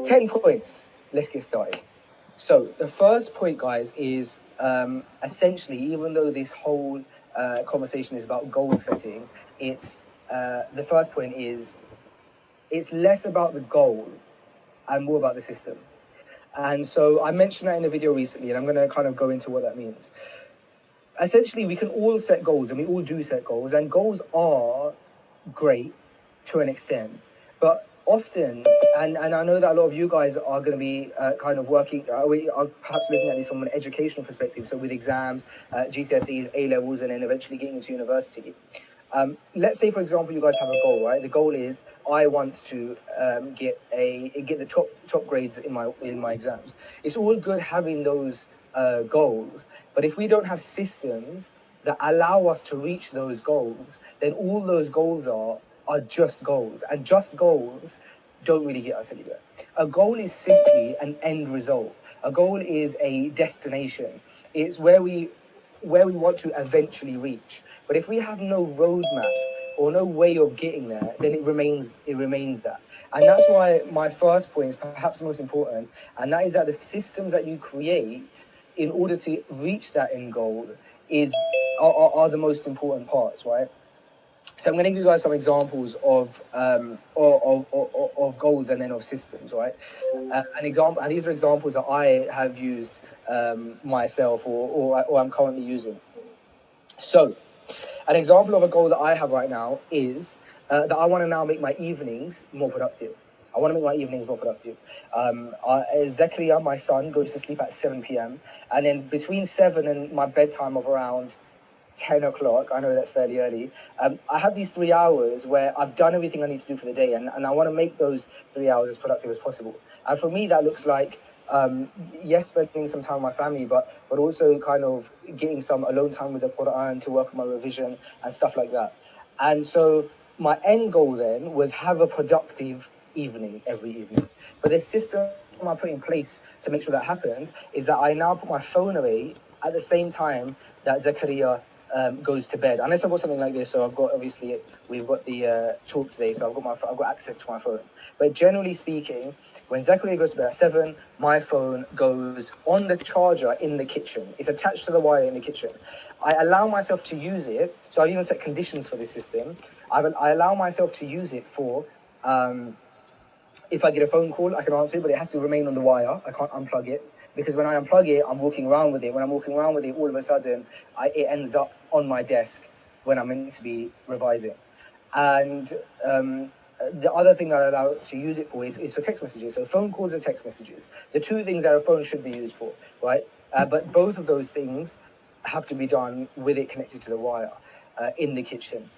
10 points. Let's get started. So the first point, guys, is essentially, even though this whole conversation is about goal setting, it's the first point is it's less about the goal and more about the system. And so I mentioned that in a video recently, and I'm going to kind of go into what that means. Essentially, we can all set goals, and we all do set goals, and goals are great to an extent, but often, and I know that a lot of you guys are going to be kind of working, we are perhaps looking at this from an educational perspective, so with exams, GCSEs, A-levels, and then eventually getting into university. Let's say, for example, you guys have a goal, right? The goal is I want to get the top grades in my exams. It's all good having those goals, but if we don't have systems that allow us to reach those goals, then all those goals are just goals, and just goals don't really get us anywhere. A goal is simply an end result. A goal is a destination. It's where we want to eventually reach. But if we have no roadmap or no way of getting there, then it remains that. And that's why my first point is perhaps the most important, and that is that the systems that you create in order to reach that end goal are the most important parts, right? So I'm going to give you guys some examples of goals and then of systems, right? An example, and these are examples that I have used myself or I'm currently using. So, an example of a goal that I have right now is that I want to now make my evenings more productive. I want to make my evenings more productive. Zechariah, my son, goes to sleep at 7 p.m. And then between 7 and my bedtime of around 10 o'clock, I know that's fairly early, I have these 3 hours where I've done everything I need to do for the day, and I want to make those 3 hours as productive as possible. And for me, that looks like, yes, spending some time with my family, but also kind of getting some alone time with the Quran to work on my revision and stuff like that. And so my end goal then was have a productive evening every evening. But the system I put in place to make sure that happens is that I now put my phone away at the same time that Zechariah goes to bed. Unless I've got something like this, so I've got, obviously, we've got the talk today, so I've got access to my phone. But generally speaking, when Zachariah goes to bed at 7, my phone goes on the charger in the kitchen. It's attached to the wire in the kitchen. I allow myself to use it, so I've even set conditions for this system. I allow myself to use it for, if I get a phone call, I can answer it, but it has to remain on the wire. I can't unplug it. Because when I unplug it, I'm walking around with it. When I'm walking around with it, all of a sudden, it ends up on my desk when I'm meant to be revising. And the other thing that I allow to use it for is for text messages. So phone calls and text messages. The two things that a phone should be used for, right? But both of those things have to be done with it connected to the wire in the kitchen.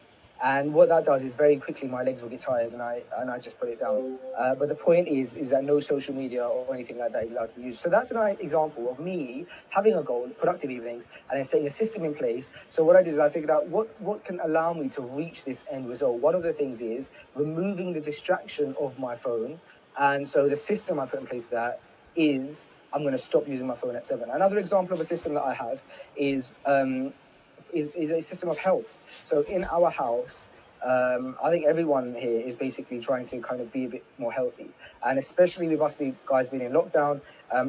And what that does is very quickly my legs will get tired and I just put it down. But the point is that no social media or anything like that is allowed to be used. So that's an example of me having a goal, productive evenings, and then setting a system in place. So what I did is I figured out what can allow me to reach this end result. One of the things is removing the distraction of my phone. And so the system I put in place for that is I'm going to stop using my phone at 7. Another example of a system that I have is a system of health. So in our house, I think everyone here is basically trying to kind of be a bit more healthy. And especially with us guys being in lockdown,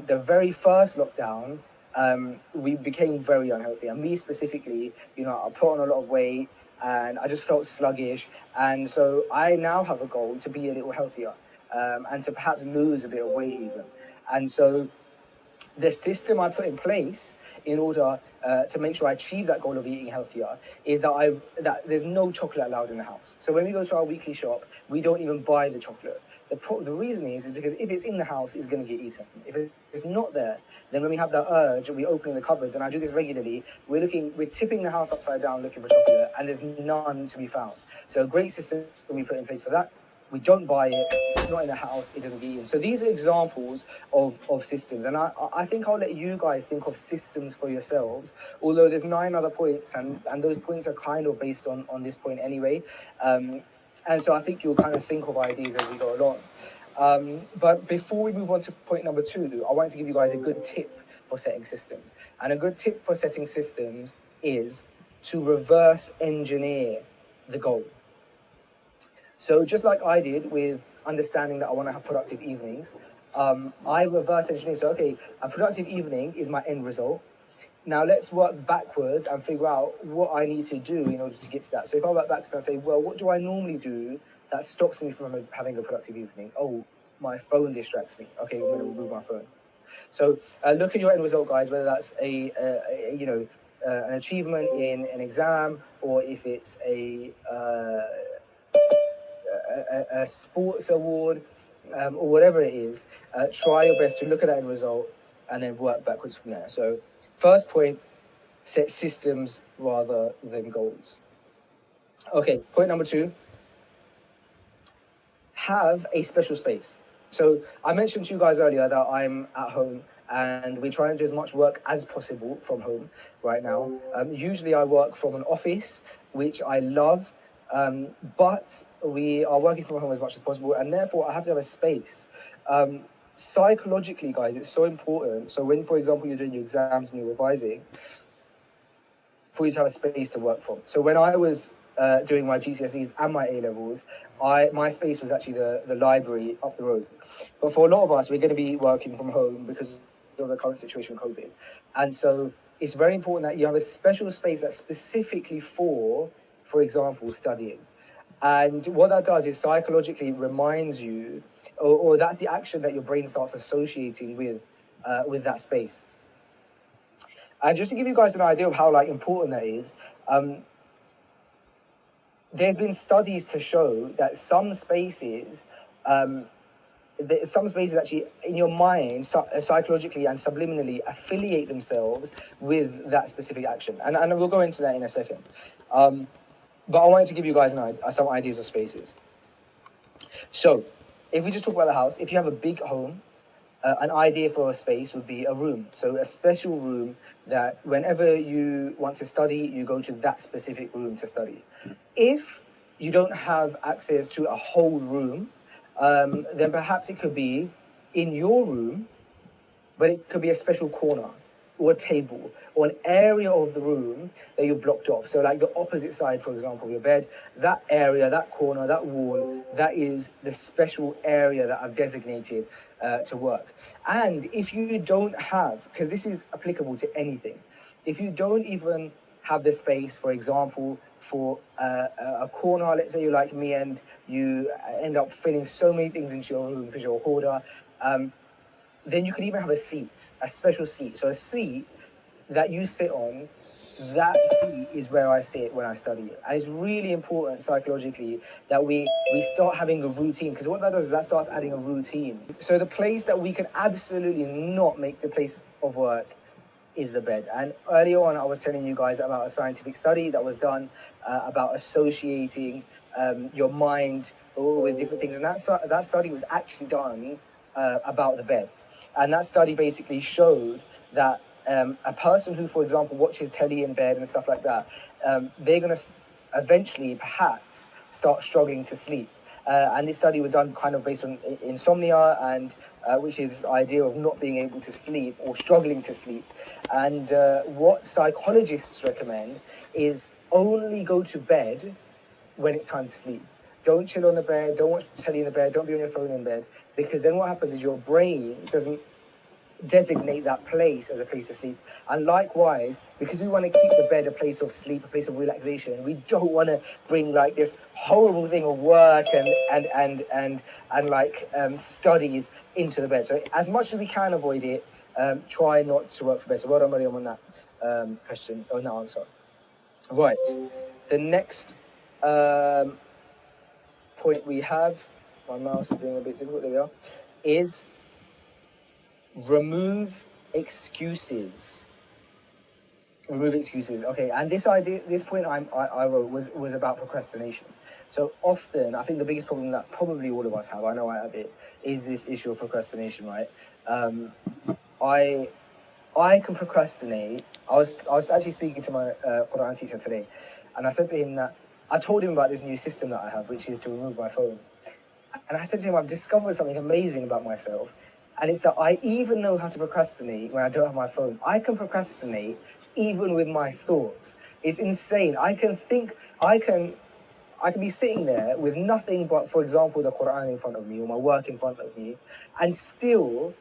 the very first lockdown, we became very unhealthy. And me specifically, I put on a lot of weight and I just felt sluggish. And so I now have a goal to be a little healthier and to perhaps lose a bit of weight even. And so the system I put in place in order to make sure I achieve that goal of eating healthier is that there's no chocolate allowed in the house. So when we go to our weekly shop, we don't even buy the chocolate. The reason is because if it's in the house, it's going to get eaten. If it's not there, then when we have that urge, we open the cupboards, and I do this regularly, we're tipping the house upside down looking for chocolate, and there's none to be found. So a great system we put in place for that. We don't buy it, it's not in the house, it doesn't get eaten. So these are examples of systems. And I think I'll let you guys think of systems for yourselves, although there's 9 other points, and those points are kind of based on this point anyway. And so I think you'll kind of think of ideas as we go along. But before we move on to point number 2, I wanted to give you guys a good tip for setting systems. And a good tip for setting systems is to reverse engineer the goal. So just like I did with understanding that I want to have productive evenings, I reverse engineer. So, okay, a productive evening is my end result. Now let's work backwards and figure out what I need to do in order to get to that. So if I work backwards and say, well, what do I normally do that stops me from having a productive evening? Oh, my phone distracts me. Okay, I'm going to remove my phone. So look at your end result, guys, whether that's an achievement in an exam, or if it's a sports award, or whatever it is. Try your best to look at that end result and then work backwards from there. So first point, set systems rather than goals. Okay, point number 2, have a special space. So I mentioned to you guys earlier that I'm at home and we try and do as much work as possible from home right now. Usually I work from an office, which I love, but we are working from home as much as possible, and therefore I have to have a space. Psychologically, guys, it's so important. So when, for example, you're doing your exams and you're revising, for you to have a space to work from. So when I was doing my GCSEs and my A-levels, my space was actually the library up the road. But for a lot of us, we're going to be working from home because of the current situation with COVID. And so it's very important that you have a special space that's specifically for example, studying. And what that does is psychologically reminds you, or that's the action that your brain starts associating with that space. And just to give you guys an idea of how important that is, there's been studies to show that some spaces actually in your mind psychologically and subliminally affiliate themselves with that specific action. And we'll go into that in a second. But I wanted to give you guys some ideas of spaces. So if we just talk about the house, if you have a big home, an idea for a space would be a room. So a special room that whenever you want to study, you go to that specific room to study. If you don't have access to a whole room, then perhaps it could be in your room, but it could be a special corner or a table or an area of the room that you've blocked off. So like the opposite side, for example, of your bed, that area, that corner, that wall, that is the special area that I've designated to work. And if you don't have, because this is applicable to anything, if you don't even have the space, for example, for a corner, let's say you're like me and you end up filling so many things into your room because you're a hoarder, then you can even have a seat, a special seat. So a seat that you sit on, that seat is where I sit when I study. And it's really important psychologically that we start having a routine, because what that does is that starts adding a routine. So the place that we can absolutely not make the place of work is the bed. And earlier on I was telling you guys about a scientific study that was done about associating your mind with different things. And that study was actually done about the bed. And that study basically showed that a person who, for example, watches telly in bed and stuff like that, they're going to eventually perhaps start struggling to sleep. And this study was done kind of based on insomnia, and which is this idea of not being able to sleep or struggling to sleep. And what psychologists recommend is only go to bed when it's time to sleep. Don't chill on the bed, don't watch telly in the bed, don't be on your phone in bed, because then what happens is your brain doesn't designate that place as a place to sleep. And likewise, because we want to keep the bed a place of sleep, a place of relaxation, we don't want to bring like this horrible thing of work and studies into the bed. So as much as we can avoid it, try not to work for bed. So well done, Mariam, on that question, on that answer. Right, the next point we have, my mouse is being a bit difficult, there we are, is remove excuses. Remove excuses. Okay, and this point I wrote was about procrastination. So often, I think the biggest problem that probably all of us have, I know I have it, is this issue of procrastination, right? I can procrastinate. I was actually speaking to my Quran teacher today, and I said to him that I told him about this new system that I have, which is to remove my phone. And I said to him, I've discovered something amazing about myself, and it's that I even know how to procrastinate when I don't have my phone. I can procrastinate even with my thoughts. It's insane. I can I can be sitting there with nothing but, for example, the Quran in front of me or my work in front of me, and still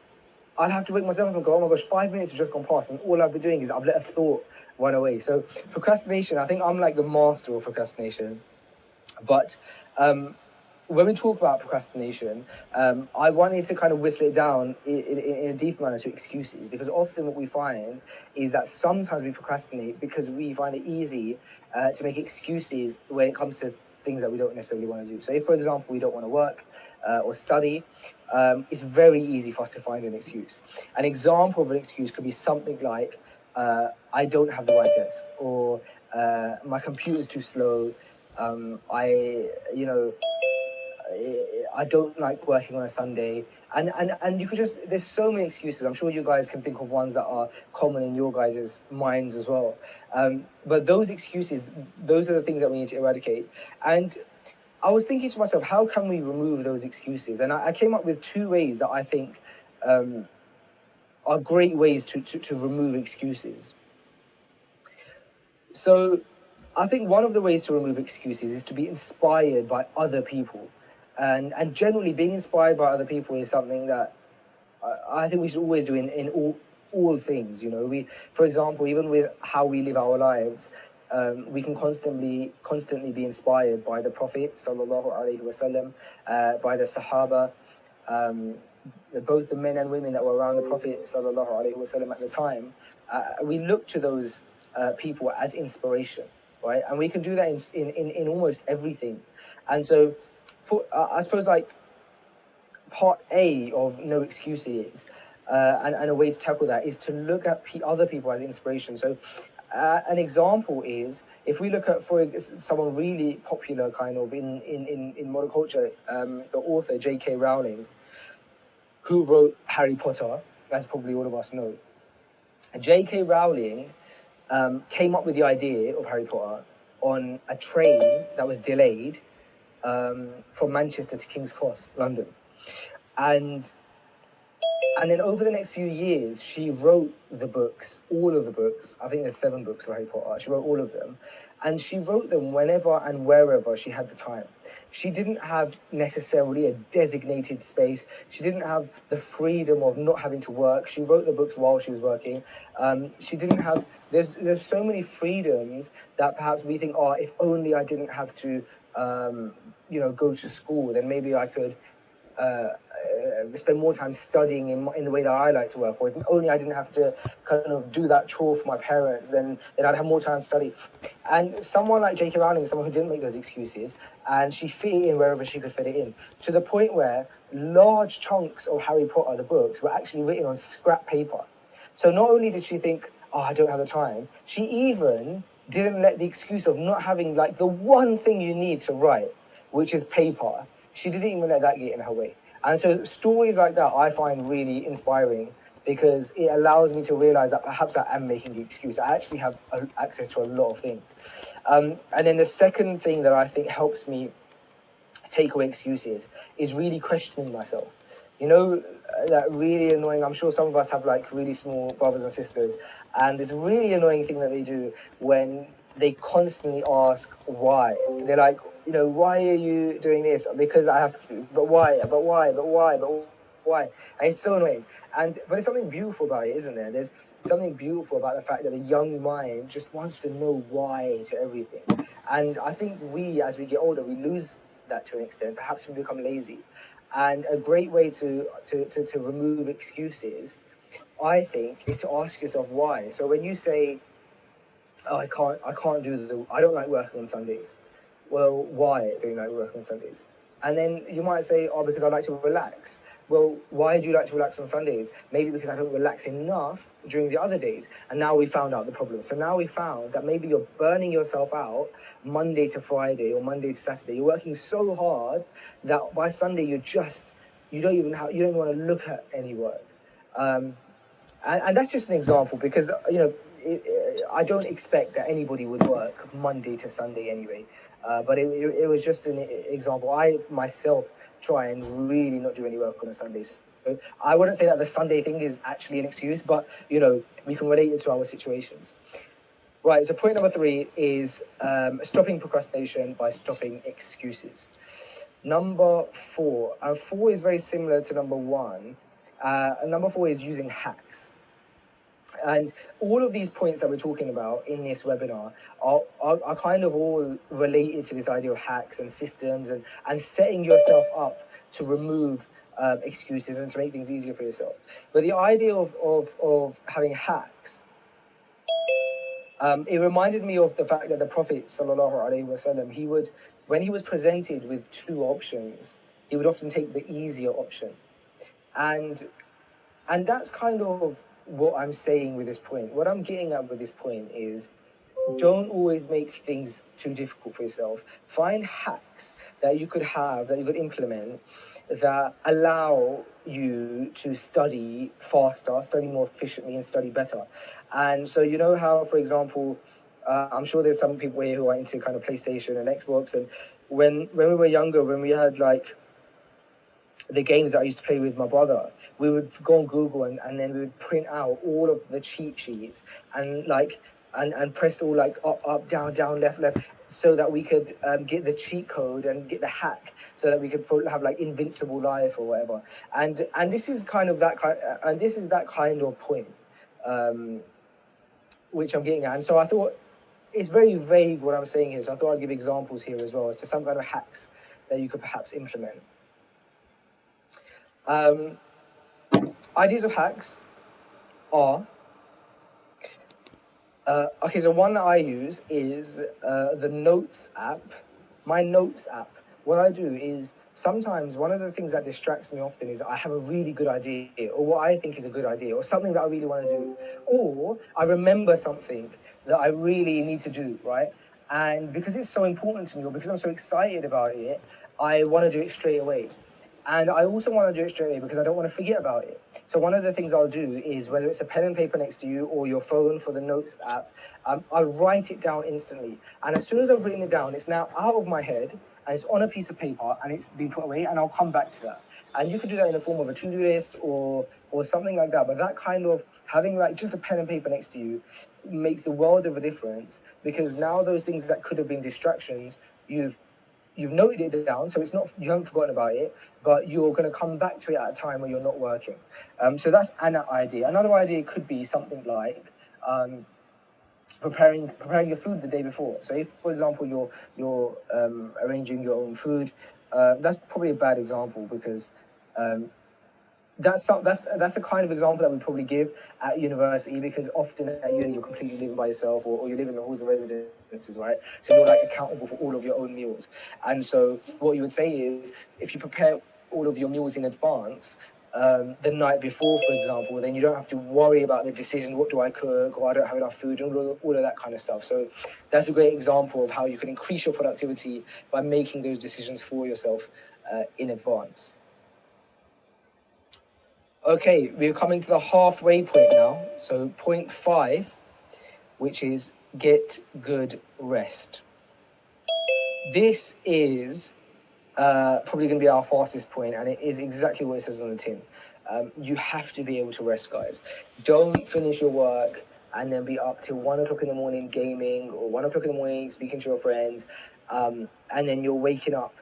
I'd have to wake myself up and go, oh my gosh, 5 minutes have just gone past, and all I've been doing is I've let a thought run away. So procrastination, I think I'm like the master of procrastination. But when we talk about procrastination, I wanted to kind of whistle it down in a deep manner to excuses, because often what we find is that sometimes we procrastinate because we find it easy to make excuses when it comes to things that we don't necessarily want to do. So if, for example, we don't want to work or study, it's very easy for us to find an excuse. An example of an excuse could be something like, I don't have the right desk, or my computer's too slow, I don't like working on a Sunday, and you could just, there's so many excuses. I'm sure you guys can think of ones that are common in your guys' minds as well. But those excuses, those are the things that we need to eradicate. And I was thinking to myself, how can we remove those excuses? And I came up with 2 ways that I think are great ways to remove excuses. So I think one of the ways to remove excuses is to be inspired by other people. And generally being inspired by other people is something that I think we should always do in all things. You know, we, for example, even with how we live our lives, we can constantly be inspired by the Prophet sallallahu alaihi wasallam, by the Sahaba, both the men and women that were around the Prophet sallallahu alaihi wasallam at the time. We look to those people as inspiration, right? And we can do that in almost everything. And so I suppose like part A of no excuses, and a way to tackle that is to look at other people as inspiration. So an example is, if we look at, for someone really popular kind of in modern culture, the author J.K. Rowling, who wrote Harry Potter, as probably all of us know. J.K. Rowling came up with the idea of Harry Potter on a train that was delayed from Manchester to King's Cross, London. And then over the next few years, she wrote the books, all of the books. I think there's 7 books of Harry Potter. She wrote all of them. And she wrote them whenever and wherever she had the time. She didn't have necessarily a designated space. She didn't have the freedom of not having to work. She wrote the books while she was working. She didn't have... There's so many freedoms that perhaps we think, oh, if only I didn't have to... go to school, then maybe I could spend more time studying in the way that I like to work, or if only I didn't have to kind of do that chore for my parents, then I'd have more time to study. And someone like J.K. Rowling is someone who didn't make those excuses, and she fit it in wherever she could fit it in, to the point where large chunks of Harry Potter, the books, were actually written on scrap paper. So not only did she think, oh, I don't have the time, she even didn't let the excuse of not having like the one thing you need to write, which is paper, she didn't even let that get in her way. And so stories like that I find really inspiring, because it allows me to realize that perhaps I am making the excuse. I actually have access to a lot of things. And then the second thing that I think helps me take away excuses is really questioning myself. You know, that really annoying, I'm sure some of us have like really small brothers and sisters, and it's a really annoying thing that they do when they constantly ask why. They're like, why are you doing this? Because I have to. But why? But why? But why? But why? And it's so annoying. But there's something beautiful about it, isn't there? There's something beautiful about the fact that the young mind just wants to know why to everything. And I think we, as we get older, we lose that to an extent. Perhaps we become lazy. And a great way to remove excuses, I think, is to ask yourself why. So when you say, oh, I don't like working on Sundays. Well, why do you like working on Sundays? And then you might say, oh, because I like to relax. Well, why do you like to relax on Sundays? Maybe because I don't relax enough during the other days. And now we found out the problem. So now we found that maybe you're burning yourself out Monday to Friday or Monday to Saturday. You're working so hard that by Sunday you don't even want to look at any work. And that's just an example, because I don't expect that anybody would work Monday to Sunday anyway. But it was just an example. I myself try and really not do any work on a Sunday. So I wouldn't say that the Sunday thing is actually an excuse, but we can relate it to our situations. Right, so point number 3 is stopping procrastination by stopping excuses. Number 4. 4 is very similar to number 1. Number 4 is using hacks. And all of these points that we're talking about in this webinar are kind of all related to this idea of hacks and systems and setting yourself up to remove excuses and to make things easier for yourself. But the idea of having hacks, it reminded me of the fact that the Prophet ﷺ, he would, when he was presented with 2 options, he would often take the easier option. And that's kind of what I'm saying with this point. What I'm getting at with this point is, don't always make things too difficult for yourself. Find hacks that you could have, that you could implement, that allow you to study faster, study more efficiently, and study better. And so, you know how, for example, I'm sure there's some people here who are into kind of PlayStation and Xbox, and when we were younger, when we had like the games that I used to play with my brother, we would go on Google and then we would print out all of the cheat sheets and like and press all like up, down, left, so that we could get the cheat code and get the hack, so that we could have like invincible life or whatever. And this is kind of that kind of point, which I'm getting at. And so I thought it's very vague what I'm saying here, so I thought I'd give examples here as well as to some kind of hacks that you could perhaps implement. Ideas of hacks are okay. So one that I use is the Notes app. My Notes app. What I do is sometimes one of the things that distracts me often is I have a really good idea, or what I think is a good idea, or something that I really want to do, or I remember something that I really need to do, right? And because it's so important to me, or because I'm so excited about it, I want to do it straight away. And I also want to do it straight away because I don't want to forget about it. So one of the things I'll do is, whether it's a pen and paper next to you or your phone for the Notes app, I'll write it down instantly. And as soon as I've written it down, it's now out of my head and it's on a piece of paper and it's been put away, and I'll come back to that. And you could do that in the form of a to-do list or something like that. But that kind of having like just a pen and paper next to you makes the world of a difference, because now those things that could have been distractions, you've noted it down, so it's not, you haven't forgotten about it, but you're going to come back to it at a time where you're not working. So that's an idea. Another idea could be something like preparing your food the day before. So if, for example, you're arranging your own food, that's probably a bad example, because that's the kind of example that we probably give at university, because often at uni you're completely living by yourself, or you live in the halls of residences, right? So you're like accountable for all of your own meals. And so what you would say is, if you prepare all of your meals in advance, the night before, for example, then you don't have to worry about the decision, what do I cook, or I don't have enough food, and all of that kind of stuff. So that's a great example of how you can increase your productivity by making those decisions for yourself in advance. Okay, we're coming to the halfway point now. So point 5, which is get good rest. This is probably going to be our fastest point, and it is exactly what it says on the tin. You have to be able to rest, guys. Don't finish your work and then be up till 1 o'clock in the morning gaming, or 1 o'clock in the morning speaking to your friends, and then you're waking up,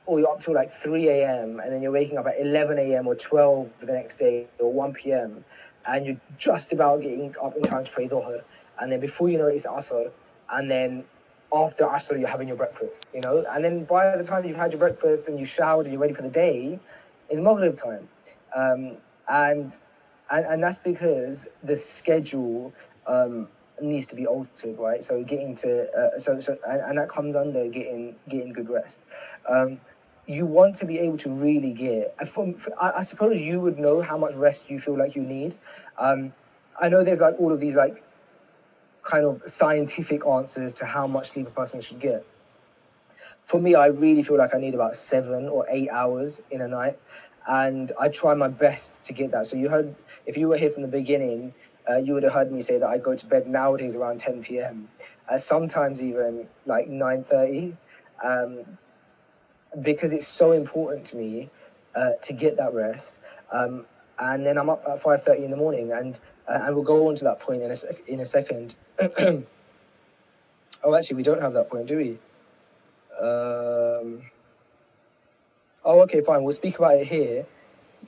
or you're up till like 3 a.m. and then you're waking up at 11 a.m. or 12 the next day, or 1 p.m. and you're just about getting up in time to pray Dhuhr, and then before you know it, it's Asr, and then after Asr you're having your breakfast, and then by the time you've had your breakfast and you showered and you're ready for the day, it's Maghrib time. And that's because the schedule needs to be altered, right? So getting to and that comes under getting good rest. You want to be able to really get. I suppose you would know how much rest you feel like you need. I know there's like all of these like kind of scientific answers to how much sleep a person should get. For me, I really feel like I need about 7 or 8 hours in a night, and I try my best to get that. So if you were here from the beginning, you would have heard me say that I go to bed nowadays around 10 p.m. Sometimes even like 9:30, because it's so important to me to get that rest. and then I'm up at 5:30 in the morning, and we'll go on to that point in a second. Oh, actually, we don't have that point, do we? Oh, okay, fine. We'll speak about it here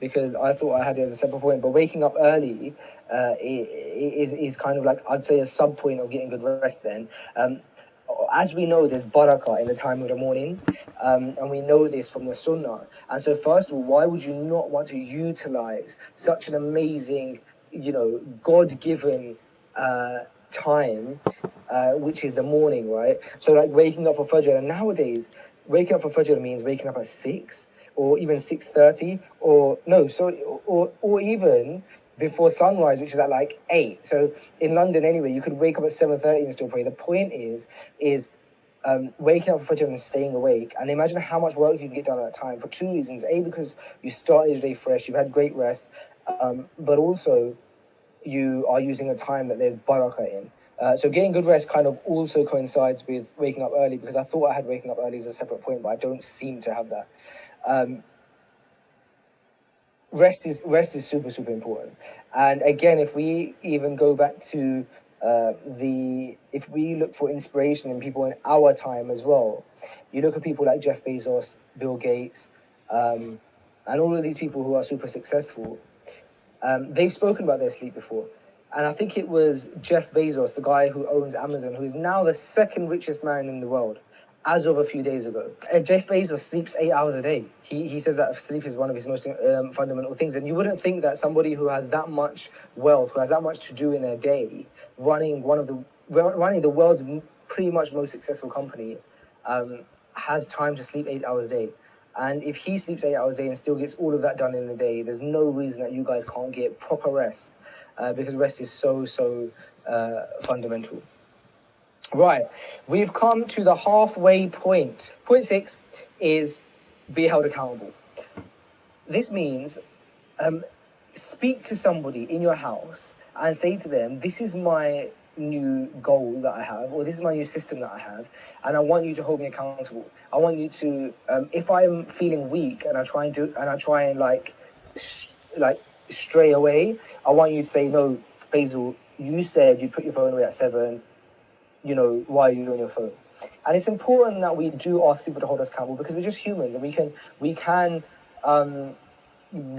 because I thought I had it as a separate point. But waking up early is kind of like, I'd say, a sub point of getting good rest. Then, as we know, there's barakah in the time of the mornings, and we know this from the Sunnah. And so, first of all, why would you not want to utilize such an amazing, God-given time, which is the morning, right? So, like waking up for Fajr, and nowadays, waking up for Fajr means waking up at 6 or even 6:30, or even before sunrise, which is at like 8. So in London anyway, you could wake up at 7:30 and still pray. The point is waking up for Fajr and staying awake. And imagine how much work you can get done at that time for two reasons. A, because you started your day fresh, you've had great rest, but also you are using a time that there's barakah in. So getting good rest kind of also coincides with waking up early, because I thought I had waking up early as a separate point, but I don't seem to have that. Rest is super, super important. And again, if we even go back to if we look for inspiration in people in our time as well, you look at people like Jeff Bezos, Bill Gates, and all of these people who are super successful. They've spoken about their sleep before. And I think it was Jeff Bezos, the guy who owns Amazon, who is now the second richest man in the world, as of a few days ago. Jeff Bezos sleeps 8 hours a day. He says that sleep is one of his most fundamental things. And you wouldn't think that somebody who has that much wealth, who has that much to do in their day, running the world's pretty much most successful company, has time to sleep 8 hours a day. And if he sleeps 8 hours a day and still gets all of that done in a day, there's no reason that you guys can't get proper rest, because rest is so fundamental. Right, we've come to the halfway point. Point 6 is be held accountable. This means speak to somebody in your house and say to them, this is my new goal that I have, or this is my new system that I have, and I want you to hold me accountable. I want you to, if I'm feeling weak and I try and stray away, I want you to say, no, Faisal, you said you'd put your phone away at 7. Why are you on your phone? And it's important that we do ask people to hold us accountable, because we're just humans and we can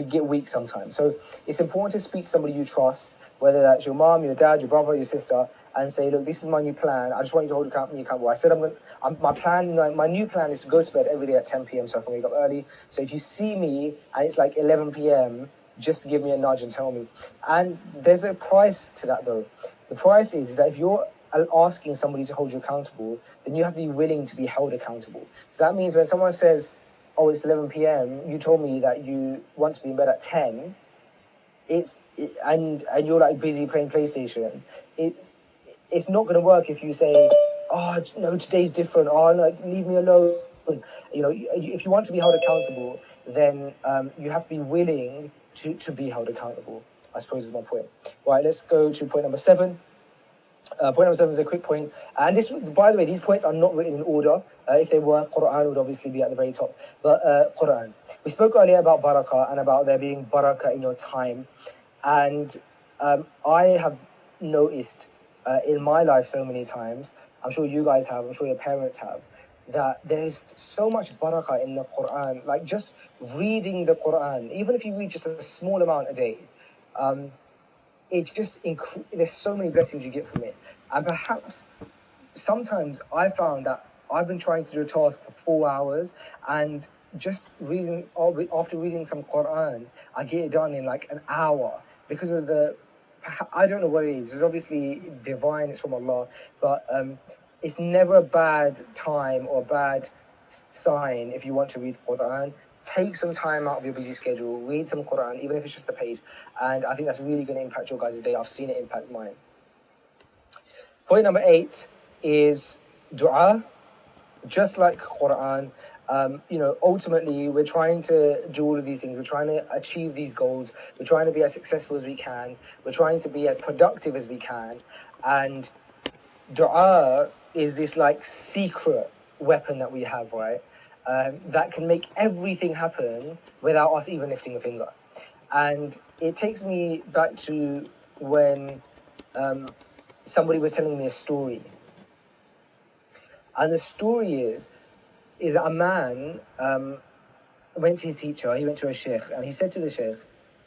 get weak sometimes. So it's important to speak to somebody you trust, whether that's your mom, your dad, your brother, your sister, and say, look, this is my new plan. I just want you to hold me accountable. I said my new plan is to go to bed every day at 10 p.m. so I can wake up early. So if you see me and it's like 11 p.m., just give me a nudge and tell me. And there's a price to that, though. The price is that if you're asking somebody to hold you accountable, then you have to be willing to be held accountable. So that means when someone says, oh, it's 11 p.m., you told me that you want to be in bed at 10, and you're like busy playing PlayStation, it's not going to work if you say, oh, no, today's different, oh, no, leave me alone. If you want to be held accountable, then you have to be willing to be held accountable, I suppose is my point. Right, let's go to point number 7. Point number 7 is a quick point. And this, by the way, these points are not written in order. If they were, Quran would obviously be at the very top. But Quran. We spoke earlier about barakah and about there being barakah in your time. And I have noticed in my life so many times, I'm sure you guys have, I'm sure your parents have, that there's so much barakah in the Quran. Like just reading the Quran, even if you read just a small amount a day, it's just there's so many blessings you get from it. And perhaps sometimes I found that I've been trying to do a task for 4 hours, and just after reading some Quran, I get it done in like an hour, because of I don't know what it is. It's obviously divine, it's from Allah, but it's never a bad time or a bad sign if you want to read Quran. Take some time out of your busy schedule, read some Quran, even if it's just a page, and I think that's really going to impact your guys' day. I've seen it impact mine. Point number 8 is dua. Just like Quran, ultimately we're trying to do all of these things. We're trying to achieve these goals. We're trying to be as successful as we can. We're trying to be as productive as we can. And dua is this like secret weapon that we have, right? That can make everything happen without us even lifting a finger. And it takes me back to when somebody was telling me a story. And the story is that a man went to his teacher, he went to a sheikh, and he said to the sheikh,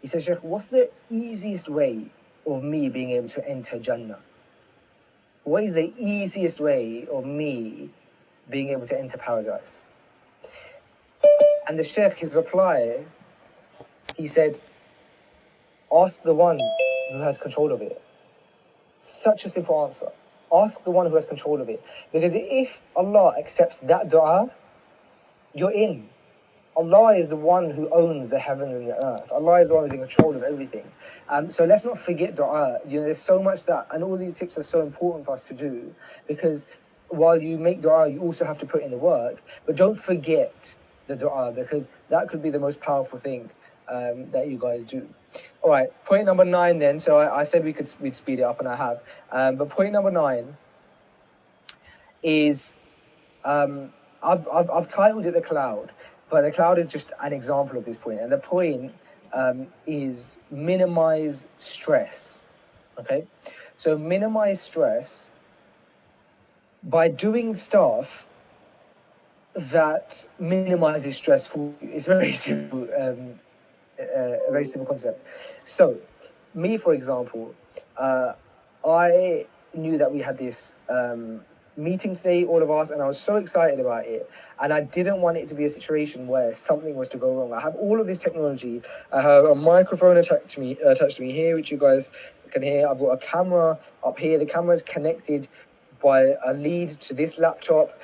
he said, "Sheikh, what's the easiest way of me being able to enter Jannah? What is the easiest way of me being able to enter paradise?" And the sheikh, his reply, he said, "Ask the one who has control of it." Such a simple answer. Ask the one who has control of it. Because if Allah accepts that dua, you're in. Allah is the one who owns the heavens and the earth. Allah is the one who's in control of everything. So let's not forget dua. There's so much that, and all these tips are so important for us to do, because while you make dua, you also have to put in the work. But don't forget the dua, because that could be the most powerful thing that you guys do. All right, point number 9 then. So I said we'd speed it up, and I have. But point number 9 is I've titled it the cloud. But the cloud is just an example of this point. And the point is minimize stress. Okay? So minimize stress by doing stuff that minimizes stress for you. It's very simple, a very simple concept. So, me, for example, I knew that we had this meeting today, all of us, and I was so excited about it, and I didn't want it to be a situation where something was to go wrong. I have all of this technology. I have a microphone attached to me here, which you guys can hear. I've got a camera up here. The camera is connected by a lead to this laptop.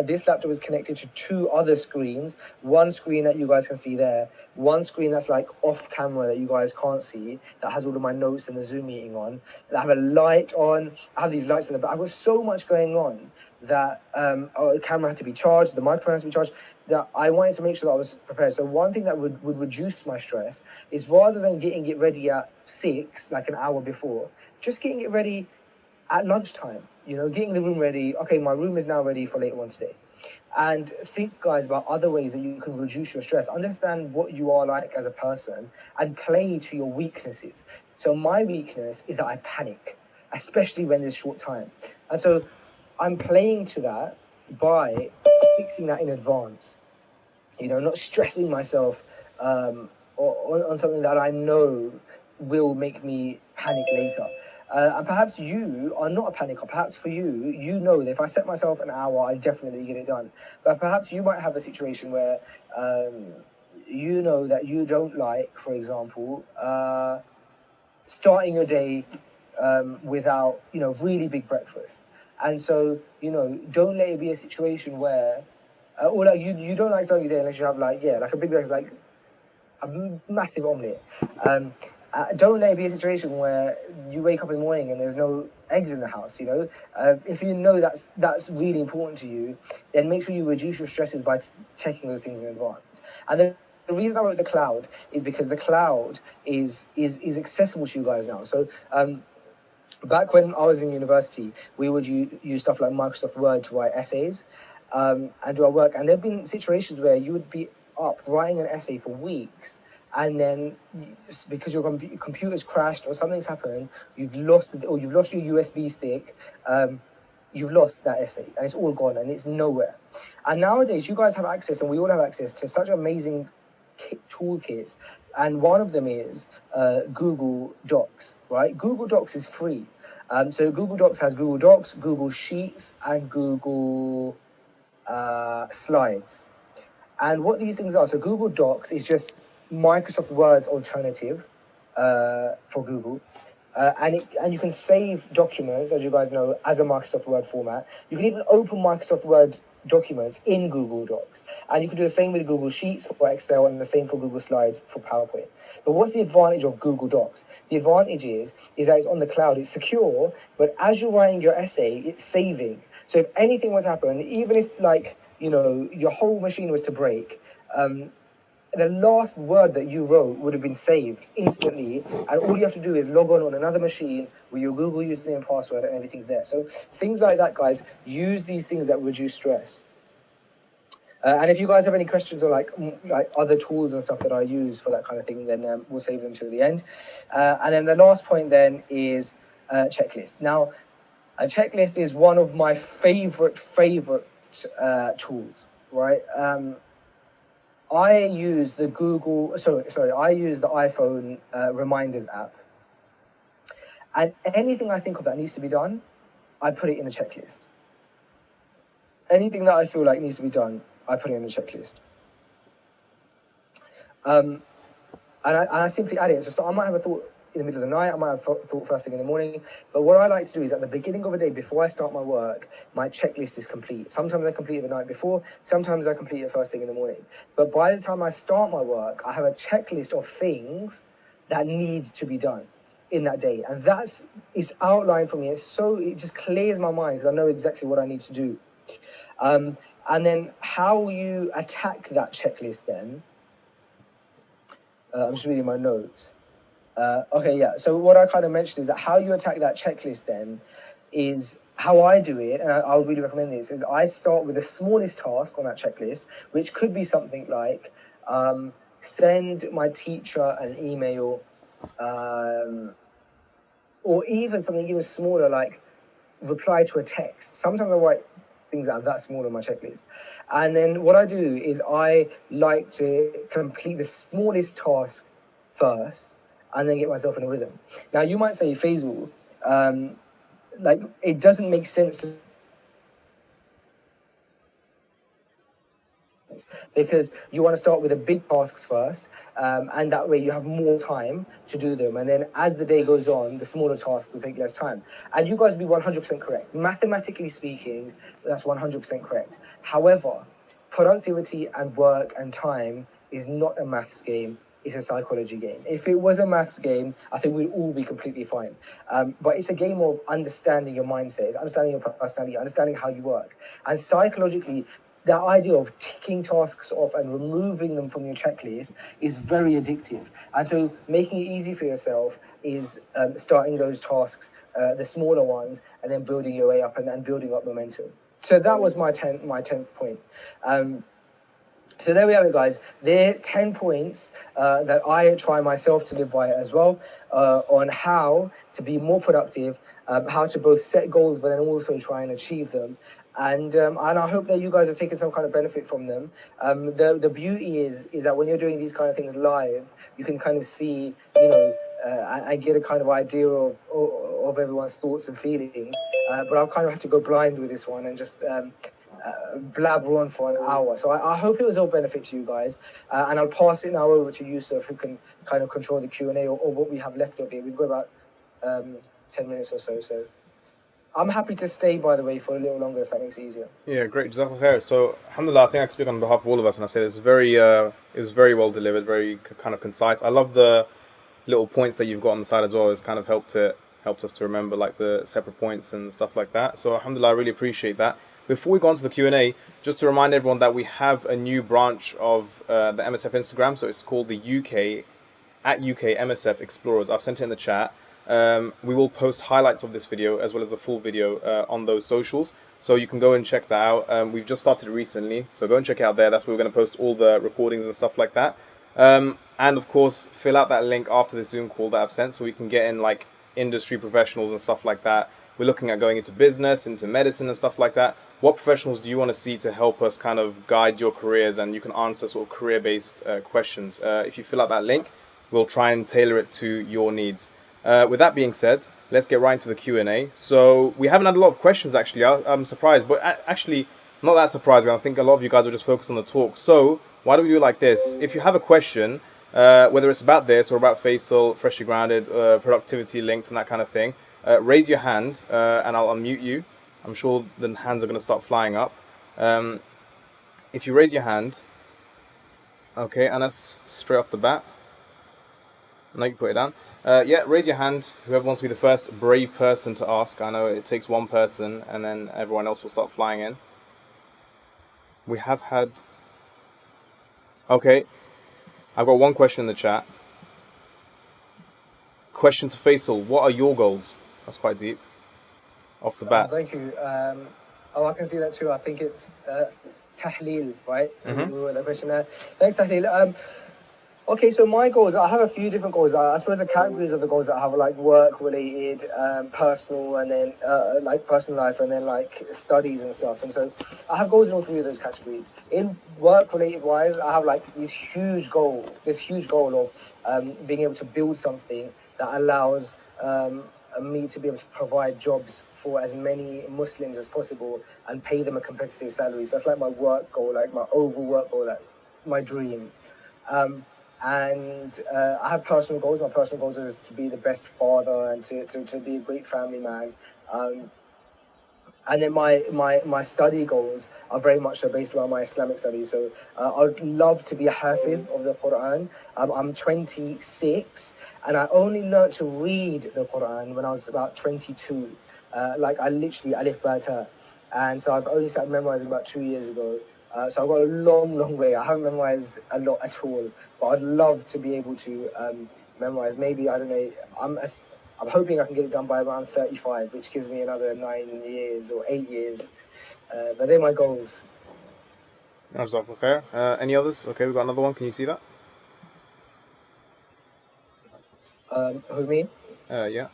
This laptop is connected to 2 other screens. One screen that you guys can see there, one screen that's like off camera that you guys can't see, that has all of my notes and the Zoom meeting on. I have a light on. I have these lights in the back. I've got so much going on that the camera had to be charged, the microphone has to be charged, that I wanted to make sure that I was prepared. So one thing that would reduce my stress is, rather than getting it ready at 6, like an hour before, just getting it ready at lunchtime, getting the room ready. Okay, my room is now ready for later on today. And think, guys, about other ways that you can reduce your stress. Understand what you are like as a person and play to your weaknesses. So my weakness is that I panic, especially when there's short time. And so I'm playing to that by fixing that in advance. Not stressing myself on something that I know will make me panic later. And perhaps you are not a panicker. Perhaps for you, that if I set myself an hour, I definitely get it done. But perhaps you might have a situation where that you don't like, for example, starting your day without, really big breakfast. And so, don't let it be a situation where, or like you don't like starting your day unless you have like a big breakfast, like a massive omelette. Don't let it be a situation where you wake up in the morning and there's no eggs in the house. If you know that's really important to you, then make sure you reduce your stresses by checking those things in advance. And then the reason I wrote the cloud is because the cloud is accessible to you guys now. So back when I was in university, we would use stuff like Microsoft Word to write essays and do our work. And there have been situations where you would be up writing an essay for weeks, and then because your computer's crashed or something's happened, you've lost your USB stick, you've lost that essay, and it's all gone and it's nowhere. And nowadays, you guys have access, and we all have access to such amazing toolkits, and one of them is Google Docs, right? Google Docs is free. So Google Docs has Google Docs, Google Sheets, and Google Slides. And what these things are, so Google Docs is just Microsoft Word's alternative for Google. And you can save documents, as you guys know, as a Microsoft Word format. You can even open Microsoft Word documents in Google Docs. And you can do the same with Google Sheets for Excel, and the same for Google Slides for PowerPoint. But what's the advantage of Google Docs? The advantage is that it's on the cloud, it's secure, but as you're writing your essay, it's saving. So if anything was to happen, even if your whole machine was to break, the last word that you wrote would have been saved instantly, and all you have to do is log on another machine with your Google username and password, and everything's there. So things like that, guys, use these things that reduce stress. And if you guys have any questions or like other tools and stuff that I use for that kind of thing, then we'll save them till the end. And then the last point then is checklist. Now, a checklist is one of my favorite tools, right? I use the I use the iPhone reminders app, and anything I think of that needs to be done, I put it in a checklist. Anything that I feel like needs to be done, I put it in a checklist. And I simply add it. So I might have a thought in the middle of the night, I might have thought first thing in the morning. But what I like to do is at the beginning of a day, before I start my work, my checklist is complete. Sometimes I complete it the night before, sometimes I complete it first thing in the morning. But by the time I start my work, I have a checklist of things that need to be done in that day. And it's outlined for me. It just clears my mind because I know exactly what I need to do. And then how you attack that checklist then, I'm just reading my notes. Okay, yeah. So what I kind of mentioned is that how you attack that checklist then is how I do it, and I would really recommend this, is I start with the smallest task on that checklist, which could be something like send my teacher an email, or even something even smaller like reply to a text. Sometimes I write things that are that small on my checklist. And then what I do is I like to complete the smallest task first and then get myself in a rhythm. Now, you might say, Faisal, like it doesn't make sense because you want to start with the big tasks first, and that way you have more time to do them, and then as the day goes on the smaller tasks will take less time. And you guys will be 100% correct. Mathematically speaking, that's 100% correct. However, productivity and work and time is not a maths game, it's a psychology game. If it was a maths game, I think we'd all be completely fine. But it's a game of understanding your mindset, it's understanding your personality, understanding how you work. And psychologically, that idea of ticking tasks off and removing them from your checklist is very addictive. And so making it easy for yourself is starting those tasks, the smaller ones, and then building your way up and building up momentum. So that was my 10th point. So there we have it, guys. There are 10 points that I try myself to live by as well, on how to be more productive, how to both set goals but then also try and achieve them. And I hope that you guys have taken some kind of benefit from them. The beauty is that when you're doing these kind of things live, you can kind of see, I get a kind of idea of everyone's thoughts and feelings. But I've kind of had to go blind with this one and just blabber on for an hour. So I hope it was of benefit to you guys. And I'll pass it now over to Yusuf, who can kind of control the Q&A or what we have left of it. We've got about 10 minutes or so. So I'm happy to stay, by the way, for a little longer if that makes it easier. Yeah, great. Jazakallah khair. So, alhamdulillah, I think I can speak on behalf of all of us when I say this. It was very well delivered, very kind of concise. I love the little points that you've got on the side as well. It's kind of helped us to remember like the separate points and stuff like that. So, alhamdulillah, I really appreciate that. Before we go on to the Q&A, just to remind everyone that we have a new branch of the MSF Instagram. So it's called the UK MSF Explorers. I've sent it in the chat. We will post highlights of this video as well as the full video on those socials, so you can go and check that out. We've just started recently, so go and check it out there. That's where we're going to post all the recordings and stuff like that. And of course, fill out that link after the Zoom call that I've sent, so we can get in like industry professionals and stuff like that. We're looking at going into business, into medicine and stuff like that. What professionals do you want to see to help us kind of guide your careers, and you can answer sort of career-based questions. If you fill out that link, we'll try and tailor it to your needs. With that being said, let's get right into the Q&A. So we haven't had a lot of questions actually. I'm surprised, but actually not that surprising. I think a lot of you guys are just focused on the talk. So why don't we do it like this? If you have a question, whether it's about this or about Faisal, Freshly Grounded, productivity linked and that kind of thing, raise your hand and I'll unmute you. I'm sure the hands are going to start flying up. If you raise your hand, okay, and that's straight off the bat. No, you can put it down. Yeah, raise your hand. Whoever wants to be the first brave person to ask. I know it takes one person and then everyone else will start flying in. We have had... Okay, I've got one question in the chat. Question to Faisal. What are your goals? That's quite deep. Off the bat. Thank you. I can see that too. I think it's Tahleel, right? Mm-hmm. We were the question there. Thanks, Tahleel. Okay, so my goals, I have a few different goals. I suppose the categories of the goals that I have are like work related, personal, and then like personal life, and then like studies and stuff. And so I have goals in all three of those categories. In work related wise, I have like this huge goal of being able to build something that allows me to be able to provide jobs for as many Muslims as possible and pay them a competitive salary. So that's like my work goal, like my overall work goal, like my dream. And I have personal goals. My personal goals is to be the best father and to be a great family man. And then my study goals are very much so based around my Islamic studies. So I would love to be a hafiz of the Quran. I'm 26 and I only learned to read the Quran when I was about 22. Like I literally alif ba ta. And so I've only started memorizing about 2 years ago. So I've got a long way. I haven't memorized a lot at all, but I'd love to be able to memorize. Maybe, I don't know, I'm hoping I can get it done by around 35, which gives me another 9 years or 8 years. But they're my goals. Okay. Any others? Okay, we've got another one. Can you see that? Who, me? Yeah. Yeah.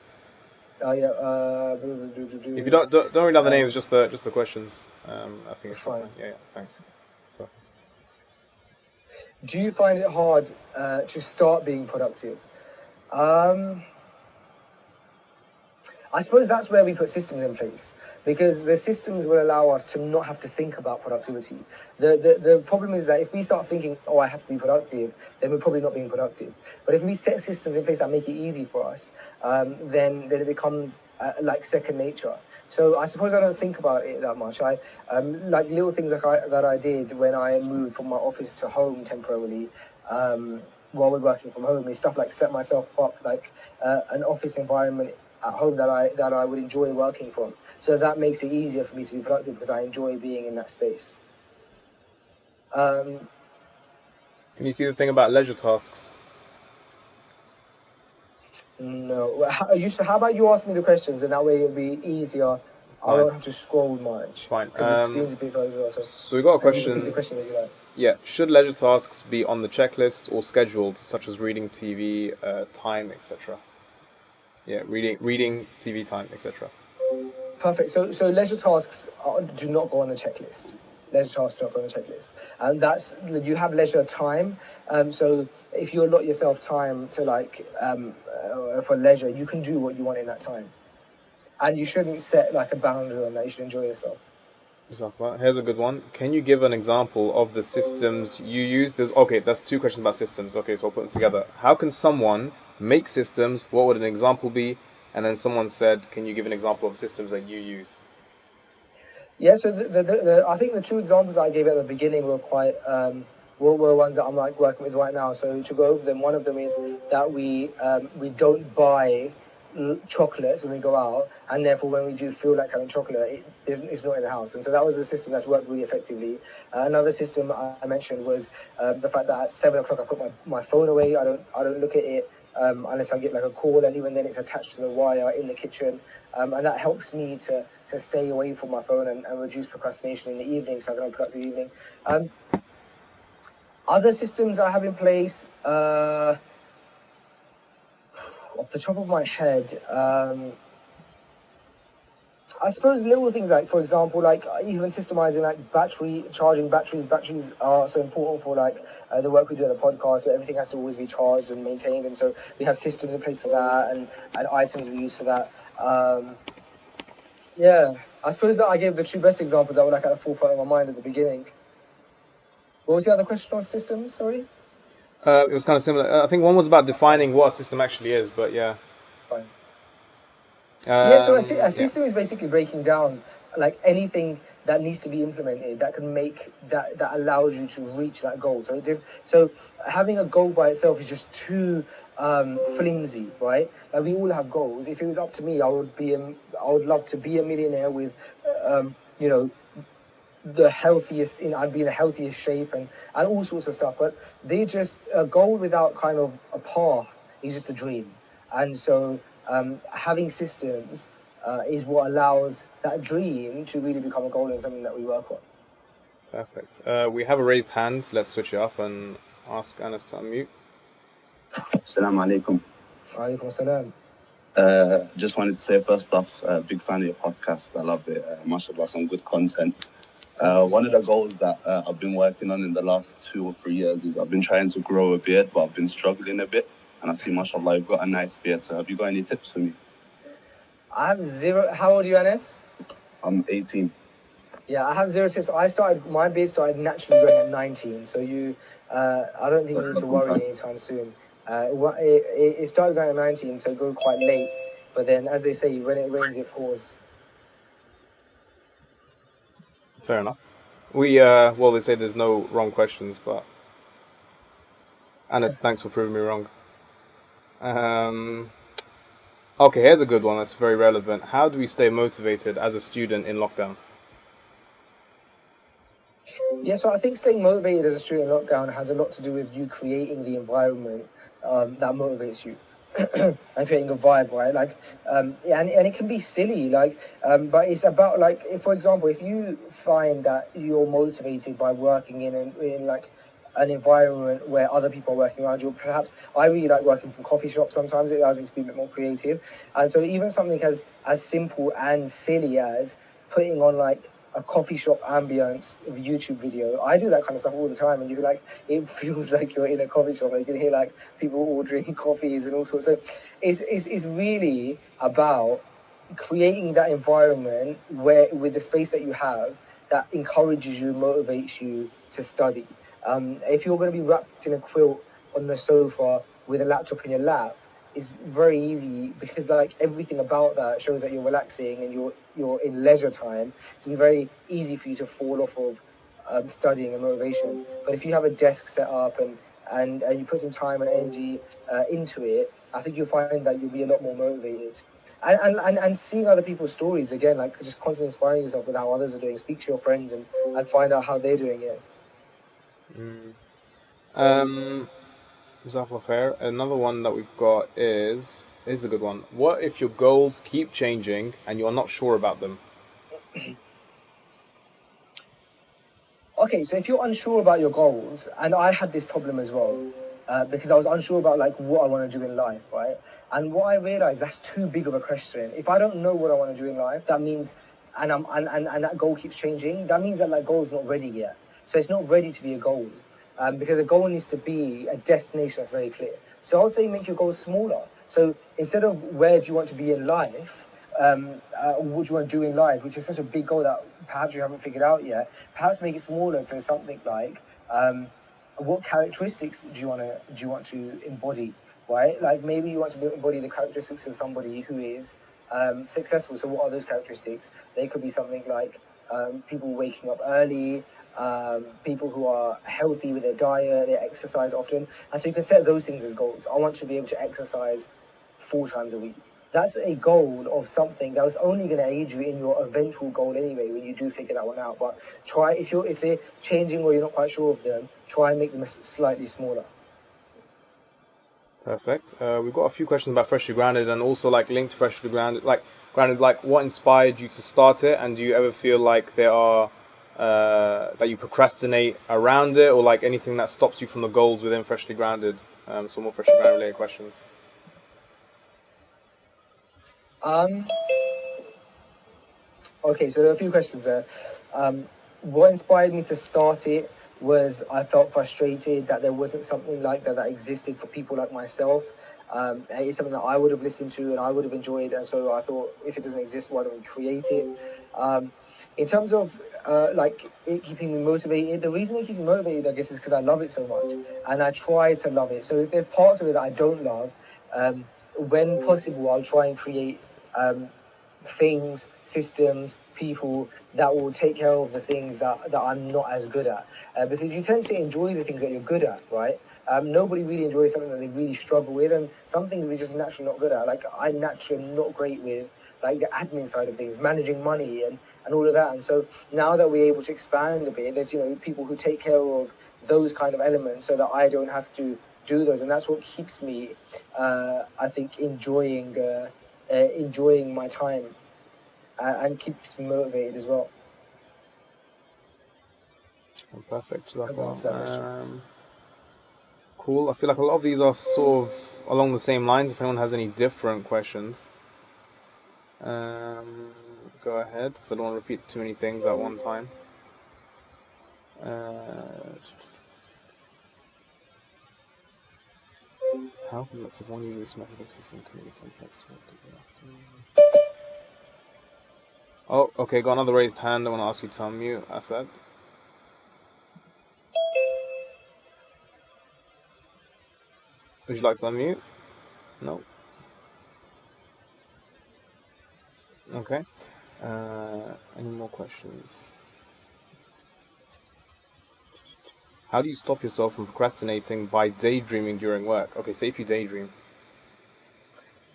If you don't read out the names, just the questions. I think it's fine. Yeah. Thanks. So. Do you find it hard to start being productive? I suppose that's where we put systems in place, because the systems will allow us to not have to think about productivity. The problem is that if we start thinking, oh, I have to be productive, then we're probably not being productive. But if we set systems in place that make it easy for us, then it becomes like second nature. So I suppose I don't think about it that much. I like little things that I did when I moved from my office to home temporarily. While we're working from home, is stuff like set myself up like an office environment at home that I would enjoy working from. So that makes it easier for me to be productive because I enjoy being in that space. Can you see the thing about leisure tasks? No. How about you ask me the questions, and that way it'll be easier. Fine. I won't have to scroll much. Fine. Because the screen's a bit further as well. So we got a question. You can pick the question that you like. Yeah. Should leisure tasks be on the checklist or scheduled, such as reading TV, time, etc.? Yeah, reading TV time, etc. Perfect. So leisure tasks do not go on the checklist. Leisure tasks do not go on the checklist, and that's you have leisure time. So if you allot yourself time to for leisure, you can do what you want in that time, and you shouldn't set like a boundary on that. You should enjoy yourself. Here's a good one. Can you give an example of the systems you use? That's two questions about systems. Okay, so I'll put them together. How can someone make systems? What would an example be? And then someone said, can you give an example of the systems that you use? Yeah, so I think the two examples I gave at the beginning were quite were ones that I'm like working with right now. So to go over them, one of them is that we don't buy chocolates when we go out, and therefore when we do feel like having chocolate, it's not in the house. And so that was a system that's worked really effectively. Another system I mentioned was the fact that at 7 o'clock I put my phone away. I don't look at it unless I get like a call, and even then it's attached to the wire in the kitchen, and that helps me to stay away from my phone and reduce procrastination in the evening, so I can have a productive evening. Other systems I have in place, off the top of my head, I suppose little things like, for example, like even systemizing like charging batteries. Batteries are so important for like the work we do at the podcast, so everything has to always be charged and maintained, and so we have systems in place for that and items we use for that. Yeah, I suppose that I gave the two best examples that were like at the forefront of my mind at the beginning. What was the other question on systems? Sorry. It was kind of similar. I think one was about defining what a system actually is, but yeah. Fine. Yeah, so a system is basically breaking down like anything that needs to be implemented that can make that allows you to reach that goal. So having a goal by itself is just too flimsy, right? Like we all have goals. If it was up to me, I would love to be a millionaire with the healthiest I'd be in the healthiest shape and all sorts of stuff. But they just a goal without kind of a path is just a dream. And so having systems is what allows that dream to really become a goal and something that we work on. Perfect. We have a raised hand. Let's switch it up and ask Anas to unmute. Assalamu alaikum. Alaikum salam. Just wanted to say first off, big fan of your podcast. I love it. Mashallah, some good content. One of the goals that I've been working on in the last 2 or 3 years is I've been trying to grow a beard, but I've been struggling a bit. And I see, mashallah, you've got a nice beard. So have you got any tips for me? I have zero. How old are you, Anas? I'm 18. Yeah, I have zero tips. My beard started naturally growing at 19, so I don't think you need to worry anytime soon. It started growing at 19, so go quite late. But then, as they say, when it rains, it pours. Fair enough. Well, they say there's no wrong questions, but Anas, thanks for proving me wrong. Okay, here's a good one that's very relevant. How do we stay motivated as a student in lockdown? Yeah, so I think staying motivated as a student in lockdown has a lot to do with you creating the environment that motivates you. And creating a vibe, right? And it can be silly, but it's about for example, if you find that you're motivated by working in like an environment where other people are working around you, perhaps I really like working from coffee shops. Sometimes it allows me to be a bit more creative, and so even something as simple and silly as putting on like a coffee shop ambience of YouTube video. I do that kind of stuff all the time, and it feels like you're in a coffee shop. You can hear like people ordering coffees and all sorts. So it's really about creating that environment where, with the space that you have, that encourages you, motivates you to study. If you're going to be wrapped in a quilt on the sofa with a laptop in your lap, it's very easy, because like everything about that shows that you're relaxing and you're in leisure time. It's very easy for you to fall off of studying and motivation. But if you have a desk set up and you put some time and energy into it, I think you'll find that you'll be a lot more motivated. And seeing other people's stories, again, like just constantly inspiring yourself with how others are doing. Speak to your friends and find out how they're doing it. Jazakallah khair. Another one that we've got is a good one. What if your goals keep changing and you're not sure about them? Okay, so if you're unsure about your goals, and I had this problem as well, because I was unsure about like what I want to do in life, right? And what I realized, that's too big of a question. If I don't know what I want to do in life, that means, and that goal keeps changing, that means that that goal is not ready yet. So it's not ready to be a goal, because a goal needs to be a destination that's very clear. So I would say make your goals smaller. So instead of where do you want to be in life, what do you want to do in life, which is such a big goal that perhaps you haven't figured out yet, perhaps make it smaller to something like what characteristics do you want to embody, right? Like maybe you want to embody the characteristics of somebody who is successful. So what are those characteristics? They could be something like people waking up early, people who are healthy with their diet, they exercise often, and so you can set those things as goals. I want to be able to exercise 4 times a week. That's a goal of something that was only going to aid you in your eventual goal anyway when you do figure that one out. But try, if they're changing or you're not quite sure of them, try and make them slightly smaller. Perfect. We've got a few questions about Freshly Grounded and also like linked to Freshly Grounded. Like what inspired you to start it, and do you ever feel like there are that you procrastinate around it, or like anything that stops you from the goals within Freshly Grounded? Some more Freshly Grounded related questions. Okay, so there are a few questions there. What inspired me to start it was I felt frustrated that there wasn't something like that existed for people like myself. It's something that I would have listened to and I would have enjoyed, and so I thought, if it doesn't exist, why don't we create it? In terms of like it keeping me motivated, the reason it keeps me motivated, I guess, is because I love it so much and I try to love it. So if there's parts of it that I don't love, when possible, I'll try and create things, systems, people that will take care of the things that I'm not as good at, because you tend to enjoy the things that you're good at, right? Nobody really enjoys something that they really struggle with, and some things we're just naturally not good at. Like I naturally am not great with like the admin side of things, managing money and all of that. And so now that we're able to expand a bit, there's people who take care of those kind of elements so that I don't have to do those, and that's what keeps me I think enjoying my time and keeps me motivated as well. Perfect. Hope that answers that question. Cool. I feel like a lot of these are sort of along the same lines. If anyone has any different questions, go ahead, because I don't want to repeat too many things at one time. How can lots of one use this method of system can be complex? Oh, okay, got another raised hand. I want to ask you to unmute, Asad. Would you like to unmute? No. Okay. Any more questions? How do you stop yourself from procrastinating by daydreaming during work? Okay, say if you daydream.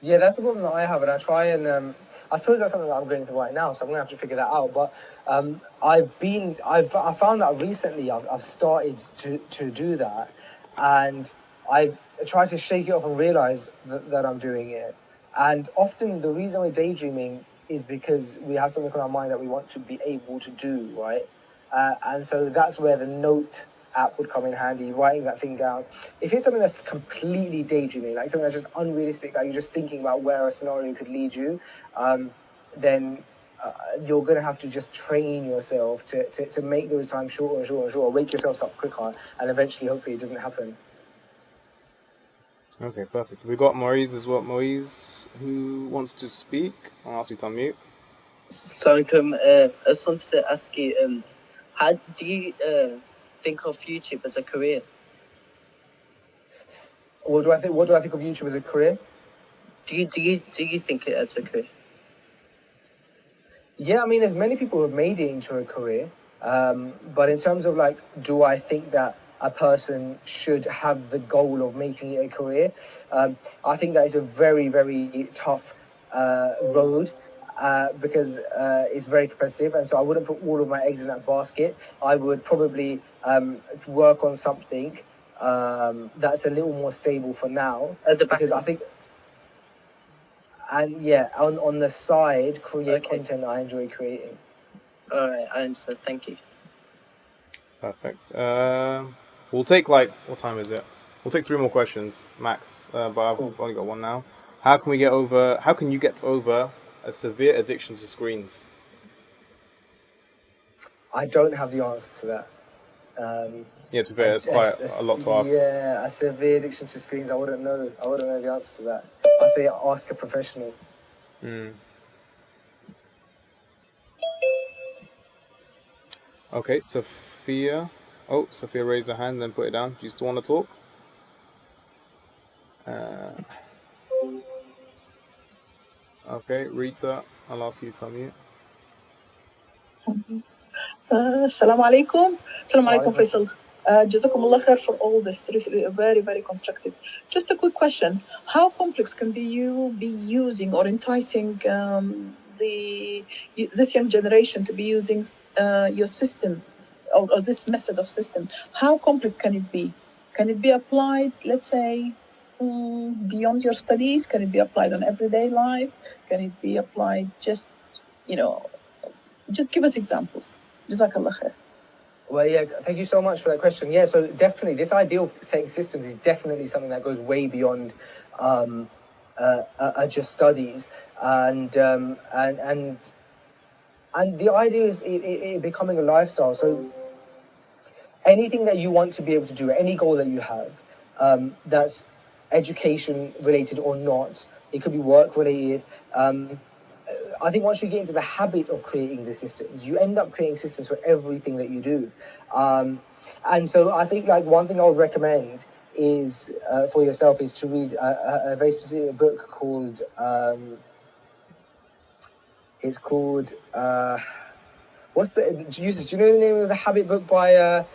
Yeah, that's the problem that I have, and I try and I suppose that's something that I'm going through right now, so I'm gonna have to figure that out. But I found that recently I've started to do that, and I've tried to shake it off and realize that I'm doing it. And often the reason we're daydreaming is because we have something on our mind that we want to be able to do, right? And so that's where the note app would come in handy, writing that thing down. If it's something that's completely daydreaming, like something that's just unrealistic, like you're just thinking about where a scenario could lead you, then you're going to have to just train yourself to make those times shorter and shorter and shorter, wake yourself up quicker, and eventually, hopefully, it doesn't happen. Okay, perfect. We got Moise as well. Moise, who wants to speak? I'll ask you to unmute. Sorry, I just wanted to ask you, how do you think of YouTube as a career? What do I think? What do I think of YouTube as a career? Do you think it as a career? Yeah, I mean, there's many people who have made it into a career, but in terms of like, do I think that a person should have the goal of making it a career? I think that is a very, very tough road. Because it's very competitive, and so I wouldn't put all of my eggs in that basket. I would probably work on something that's a little more stable for now, because I think, and yeah, on the side, create content I enjoy creating. All right, I understand. Thank you. Perfect. We'll take what time is it? We'll take 3 more questions max, but I've only got one now. How can you get over a severe addiction to screens? I don't have the answer to that. Yeah, to be fair, it's quite a lot to ask. Yeah, a severe addiction to screens, I wouldn't know the answer to that. I say ask a professional. Okay, Sophia. Oh, Sophia raised her hand, then put it down. Do you still want to talk? Okay, Rita, I'll ask you to unmute. Assalamu alaikum. Assalamu alaikum, Faisal. Jazakumullah khair for all this. Very, very constructive. Just a quick question. How complex can you be using or enticing this young generation to be using your system or this method of system? How complex can it be? Can it be applied, let's say, beyond your studies? Can it be applied on everyday life? Can it be applied just give us examples. Jazakallah khair. Well, yeah, thank you so much for that question. Yeah, so definitely, this idea of setting systems is definitely something that goes way beyond just studies, and the idea is it becoming a lifestyle. So anything that you want to be able to do, any goal that you have, that's education related or not, it could be work related. I think once you get into the habit of creating the systems, you end up creating systems for everything that you do. And so I think like one thing I would recommend is for yourself is to read a very specific book called do you know the name of the habit book by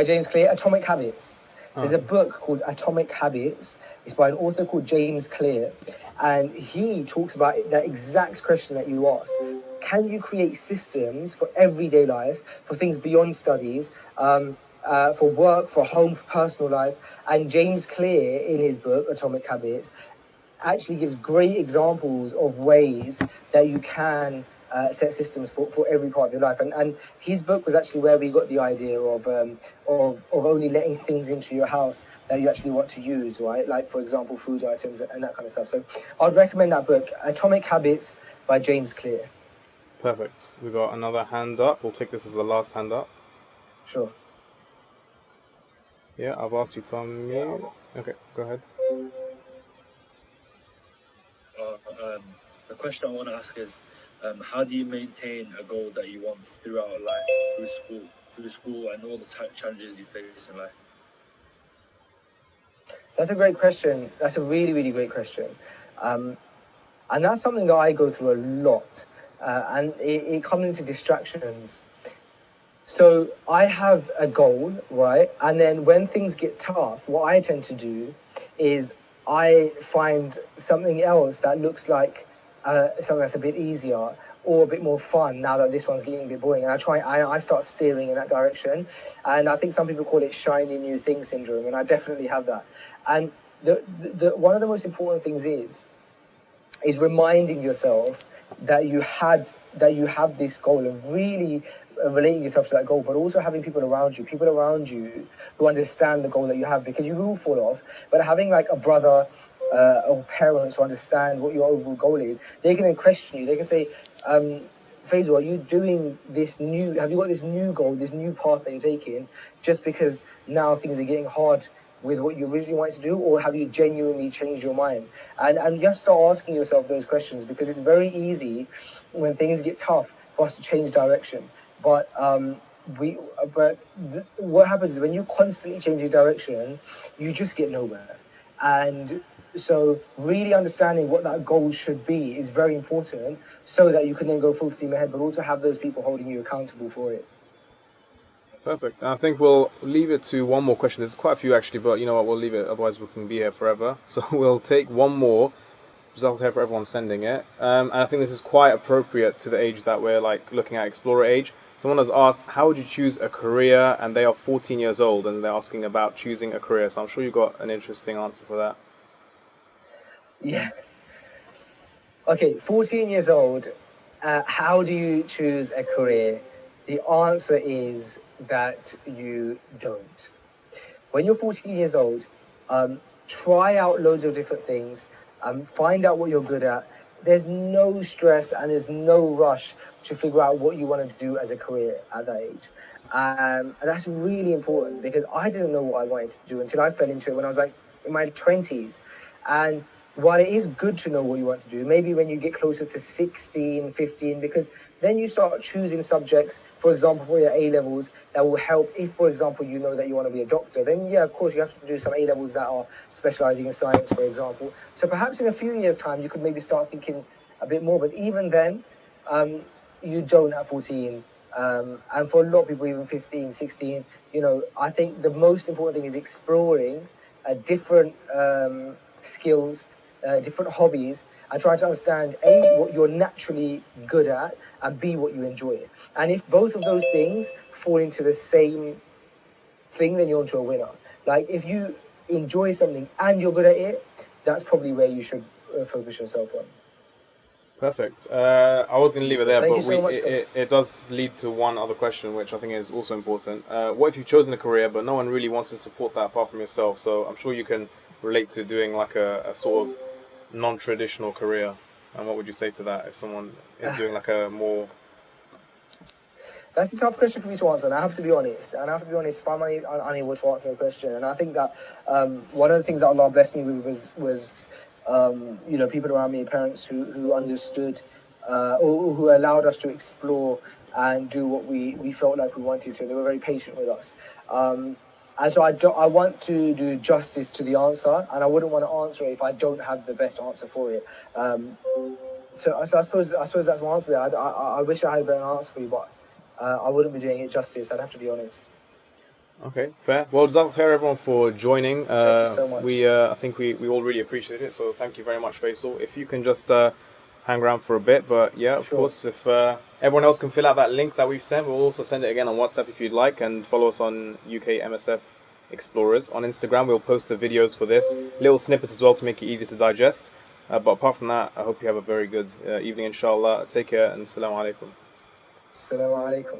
James Clear? Atomic Habits. There's a book called Atomic Habits. It's by an author called James Clear, and he talks about that exact question that you asked. Can you create systems for everyday life, for things beyond studies, for work, for home, for personal life? And James Clear, in his book Atomic Habits, actually gives great examples of ways that you can set systems for every part of your life. And his book was actually where we got the idea of only letting things into your house that you actually want to use, right? Like, for example, food items and that kind of stuff. So I'd recommend that book, Atomic Habits by James Clear. Perfect. We got another hand up. We'll take this as the last hand up. Sure. Yeah, I've asked you to unmute. Okay, go ahead. The question I want to ask is, how do you maintain a goal that you want throughout life, through school, and all the challenges you face in life? That's a great question. That's a really, really great question. And that's something that I go through a lot. And it comes into distractions. So I have a goal, right? And then when things get tough, what I tend to do is I find something else that looks like something that's a bit easier or a bit more fun now that this one's getting a bit boring. And I start steering in that direction. And I think some people call it shiny new thing syndrome. And I definitely have that. And the one of the most important things is reminding yourself that you have this goal and really relating yourself to that goal, but also having people around you who understand the goal that you have, because you will fall off. But having like a brother or parents who understand what your overall goal is, they can then question you. They can say, Faisal, are you doing this new? Have you got this new goal, this new path that you're taking, just because now things are getting hard with what you originally wanted to do, or have you genuinely changed your mind? And you have to start asking yourself those questions, because it's very easy when things get tough for us to change direction. But what happens is when you constantly change your direction, you just get nowhere. And so really understanding what that goal should be is very important, so that you can then go full steam ahead, but also have those people holding you accountable for it. Perfect. I think we'll leave it to one more question. There's quite a few actually, but you know what? We'll leave it. Otherwise, we can be here forever. So we'll take one more. Result here for everyone sending it. And I think this is quite appropriate to the age that we're like looking at, explorer age. Someone has asked, how would you choose a career? And they are 14 years old, and they're asking about choosing a career. So I'm sure you've got an interesting answer for that. Yeah. Okay, 14 years old. How do you choose a career? The answer is that you don't. When you're 14 years old, try out loads of different things, find out what you're good at. There's no stress and there's no rush to figure out what you want to do as a career at that age. And that's really important, because I didn't know what I wanted to do until I fell into it when I was like in my 20s. And while it is good to know what you want to do, maybe when you get closer to 16, 15, because then you start choosing subjects, for example, for your A-levels, that will help. If, for example, you know that you want to be a doctor, then yeah, of course, you have to do some A-levels that are specializing in science, for example. So perhaps in a few years' time, you could maybe start thinking a bit more. But even then, you don't at 14. And for a lot of people, even 15, 16, I think the most important thing is exploring different skills, different hobbies, and trying to understand A, what you're naturally good at, and B, what you enjoy. And if both of those things fall into the same thing, then you're onto a winner. Like, if you enjoy something and you're good at it, that's probably where you should focus yourself on. Perfect. I was going to leave it there, Thank but you so much, it does lead to one other question, which I think is also important. What if you've chosen a career, but no one really wants to support that apart from yourself? So I'm sure you can relate to doing like a sort of non-traditional career. And what would you say to that if someone is doing like a more... That's a tough question for me to answer, and I have to be honest. If I'm unable to answer a question. And I think that one of the things that Allah blessed me with was people around me, parents who understood or who allowed us to explore and do what we felt like we wanted to. They were very patient with us. And so I want to do justice to the answer, and I wouldn't want to answer it if I don't have the best answer for it. So I suppose that's my answer there. I wish I had a better answer for you, but I wouldn't be doing it justice. I'd have to be honest. Okay, fair. Well, jazakallah khair everyone for joining. Thank you so much. I think we all really appreciate it, so thank you very much, Faisal. If you can just hang around for a bit, but yeah, of course, if everyone else can fill out that link that we've sent, we'll also send it again on WhatsApp if you'd like, and follow us on UK MSF Explorers. On Instagram, we'll post the videos for this, little snippets as well to make it easy to digest. But apart from that, I hope you have a very good evening, inshallah. Take care and assalamu alaikum. Assalamu alaikum.